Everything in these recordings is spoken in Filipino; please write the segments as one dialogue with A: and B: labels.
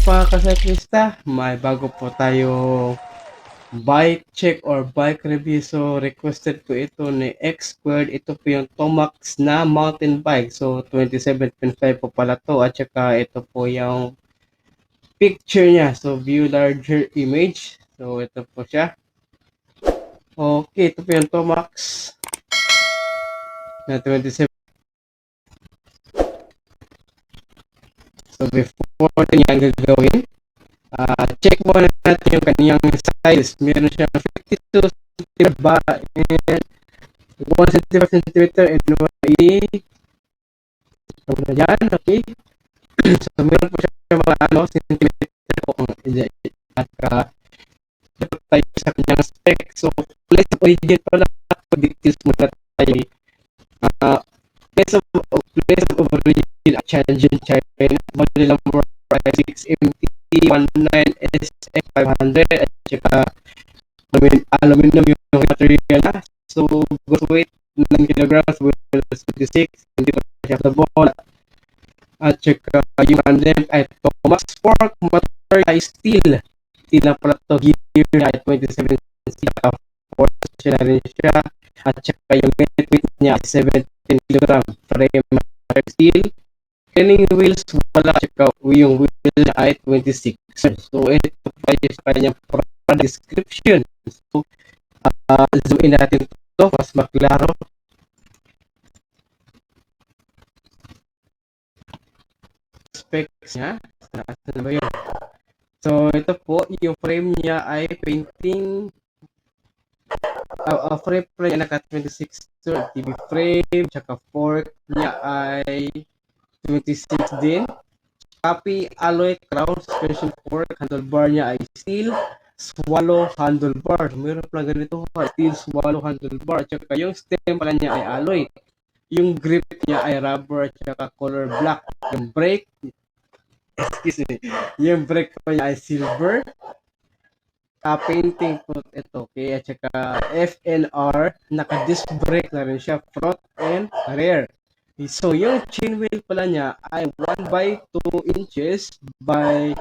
A: mga kasaklista, may bago po tayo bike check or bike review. So requested po ito ni X Squared. Ito po yung Tomax na mountain bike. So 27.5 po pala to. At saka ito po yung picture niya. So view larger image. So ito po siya. Okay, ito po yung Tomax na 27. So before niya gagawin, check muna natin yung kaniyang size. Meron siyang 52 cm ba and 1 centimeter and 1 so na yan, okay. So meron po siya mga centimeter po at dapat tayo sa kanyang spec. So place of origin pala, details muna tayo. uh, place of origin at Tianjin, China. Model number 6MT19 SF500 at saka aluminum yung material na. So gross weight 9 kilograms, weight 26, hindi pa siya sa ball. At saka yung handle ay Tomax fork, motor ay steel na pala to, gear na ay 27 sika force siya na rin siya. At saka yung net weight niya ay 17 kilograms, frame steel. Training wheels wala, saka yung wheel niya ay 26. So ito pa yung kanyang product description. So zoom in natin to mas maklaro. Specs niya, saan ba yun? So ito po, yung frame niya ay painting frame niya naka 26 TV frame, tsaka fork niya ay 26 din. Copy alloy crown suspension fork, handlebar niya ay steel swallow handlebar. Meron pala ganito, steel swallow handlebar. Tsaka yung stem pala niya ay alloy. Yung grip niya ay rubber tsaka color black. Yung brake, excuse me, yung brake pa niya ay silver. Painting po ito, okay. At saka FNR, naka-disc brake na rin siya, front and rear. So yung chain wheel pala niya ay 1 by 2 inches by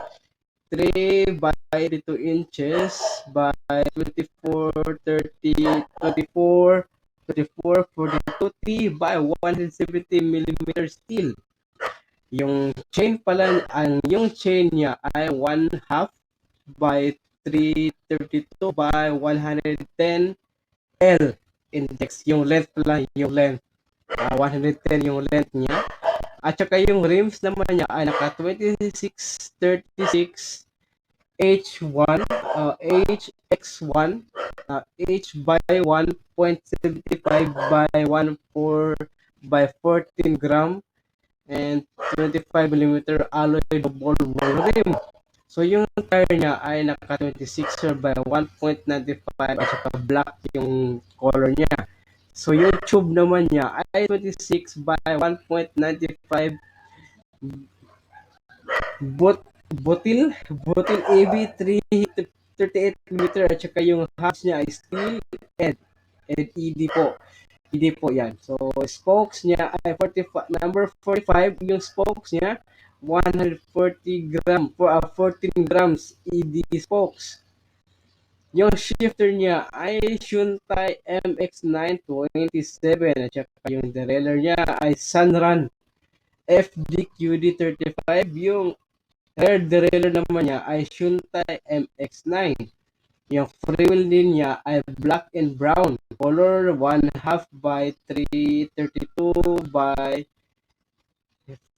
A: 3 by 2 inches by 24, 30, 24, 24, 42 T by 170 millimeter steel. Yung chain pala, yung chain niya ay 1/2 by 332 by 110 L index. Yung length pala, yung length 110 yung length niya. At saka yung rims naman niya ay naka 2636 H1 HX1 H by 1.75 by 14 by 14 gram and 25 millimeter alloy double wall rim. So yung tire niya ay naka 26 by 1.95 at saka black yung color niya. So yung tube naman niya ay 26 by 1.95 Botil AB 38 mm at saka yung hubs niya ay steel and LED po. LED po yan. So spokes niya ay 45, number 45 yung spokes niya 140 gram for 14 grams ED spokes. Yung shifter niya ay Shuntai MX927 at saka yung derailleur niya ay Sunrun FDQD35. Yung rear derailleur naman niya ay Shuntai MX9. Yung freewheel din niya ay black and brown. Color 1/2 by 332 by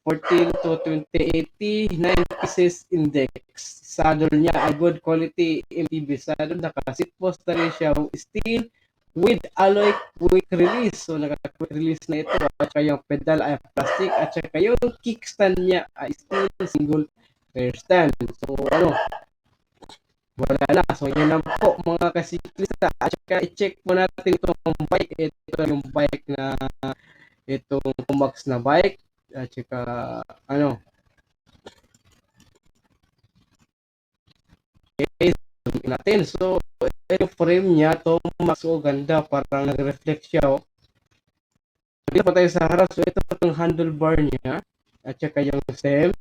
A: 14 to 2080, 9 pieces index. Saddle niya ay good quality MTB saddle. Naka-seat post na rin siya steel with alloy quick release. So naka-quick release na ito. At saka yung pedal ay plastic. At saka yung kickstand niya ay steel single rear stand. So wala na. So yun lang po mga kasiklista. At saka i-check po natin itong bike. Ito yung bike na itong Tomax na bike. At saka okay, natin. So yung frame niya Tomax, ganda, parang nag-reflect siya. Dito pa tayo sa harap. So ito itong handlebar niya at saka yung stem.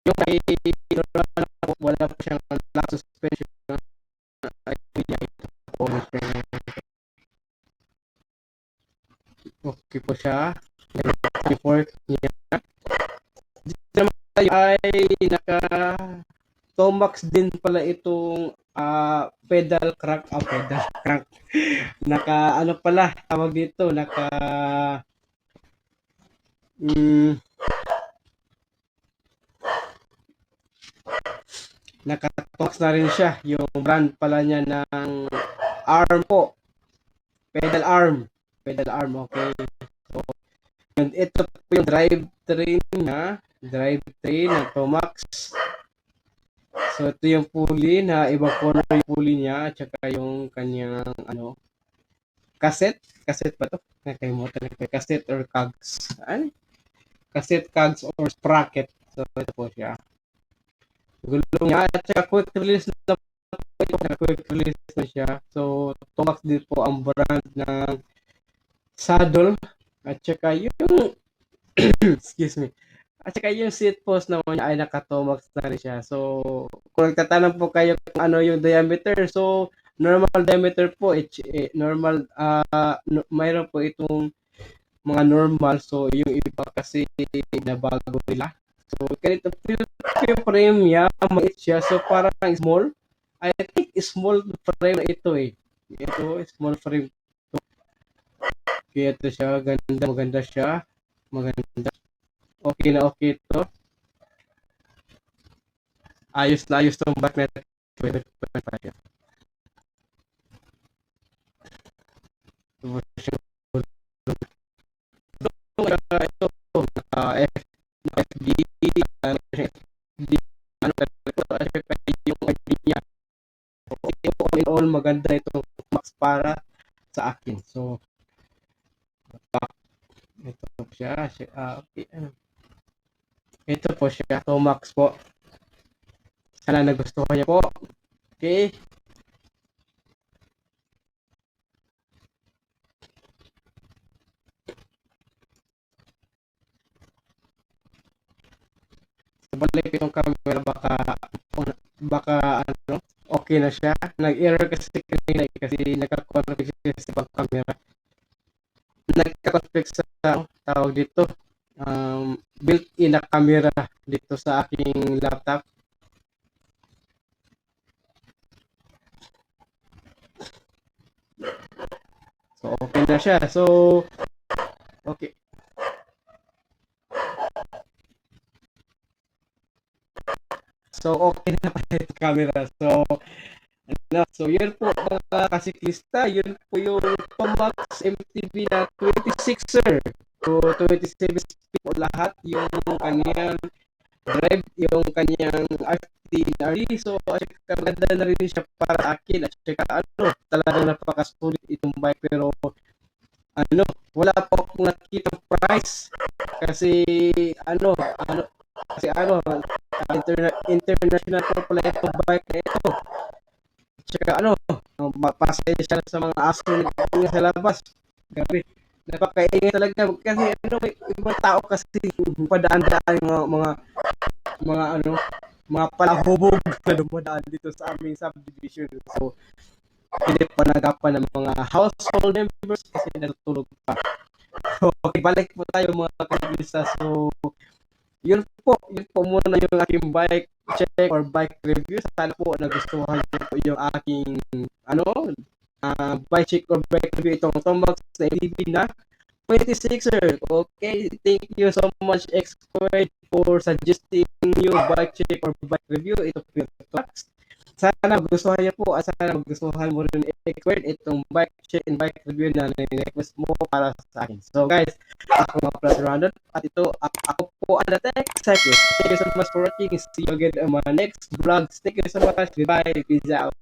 A: Yung kay normal na po, wala pa siyang lock suspension. Ay, ito po okay po siya. Yung fork niya. Dito naman tayo ay naka Tomax din pala itong pedal crank. Pedal crank. Naka ano pala tawag dito, mm, naka-Tomax na rin siya. Yung brand pala niya ng arm po. Pedal arm. Pedal arm, okay. So, and ito po yung drivetrain niya. Drivetrain ng Tomax. So, ito yung pulley na ibang color yung pulley niya. At saka yung kanyang ano, cassette. Cassette ba to? Nakalimutan ko. Cassette or cogs. Ano? Cassette, cogs, or sprocket. So, ito po siya. Gulong niya. At saka quick release na po ito. Quick release na siya. So, Tomax din po ang brand ng saddle. At saka yung excuse me. At saka yung seat post naman niya ay naka-Tomax na rin siya. So, kung nagtatanong po kayo kung ano yung diameter, so normal diameter po, normal, mayroon po itong mga normal. So, yung iba kasi nabago nila. So, ganito yung frame niya, maliit siya. So, parang small. I think small frame na ito eh. Ito, small frame. Kaya ito siya, maganda siya. Maganda. Okay na okay ito. Ayos na ayos itong back net. Ito, FB, yung ID niya. All in all, maganda itong Max para sa akin. So, ito po siya. Okay. Ito po siya, Tomax po. Sana nagustuhan niyo po. Okay. Balik itong camera, baka ano, okay na siya. Nag-error kasi kanina kasi nagka-conflict sa ibang camera. Nagka-conflict sa tawag dito, built-in na camera dito sa aking laptop. So, okay na siya. So, okay. So, okay na pala yung camera. So, yun po mga kasiklista. Yun po yung Tomax MTB na 26er. So, 27 speed po lahat. Yung kanyang drive, yung kanyang RT. So, maganda na rin siya para akin. At saka ano, talagang napakasulit itong bike. Pero, ano, wala po akong nakikita price. Kasi, international po pala itong bike na ito. Tsaka pasensya sa mga aso na sa labas. Grabe, napakaingay talaga. Kasi may ibang tao kasi padaan-daan yung mga palahubog na dumadaan dito sa aming subdivision. So, hindi pa nagapan ng mga household members kasi natutulog pa. Okay, balik po tayo mga kabilisa. So, yun po muna yung aking bike check or bike review. Sana po nagustuhan niyo po yung aking bike check or bike review itong Tomax na ATV na 26er. Okay, thank you so much X-Squared for suggesting new bike check or bike review. Ito po yung Tomax. Sana magustuhan niyo po at sana magustuhan mo rin X-Squared itong bike check and bike review na request mo para sa akin. So guys, ako nga pala si Randon at ito ako po ang Tech Cyclist. Thank you so much for watching. See you again on my next vlogs. Thank you so much. Goodbye. Peace out.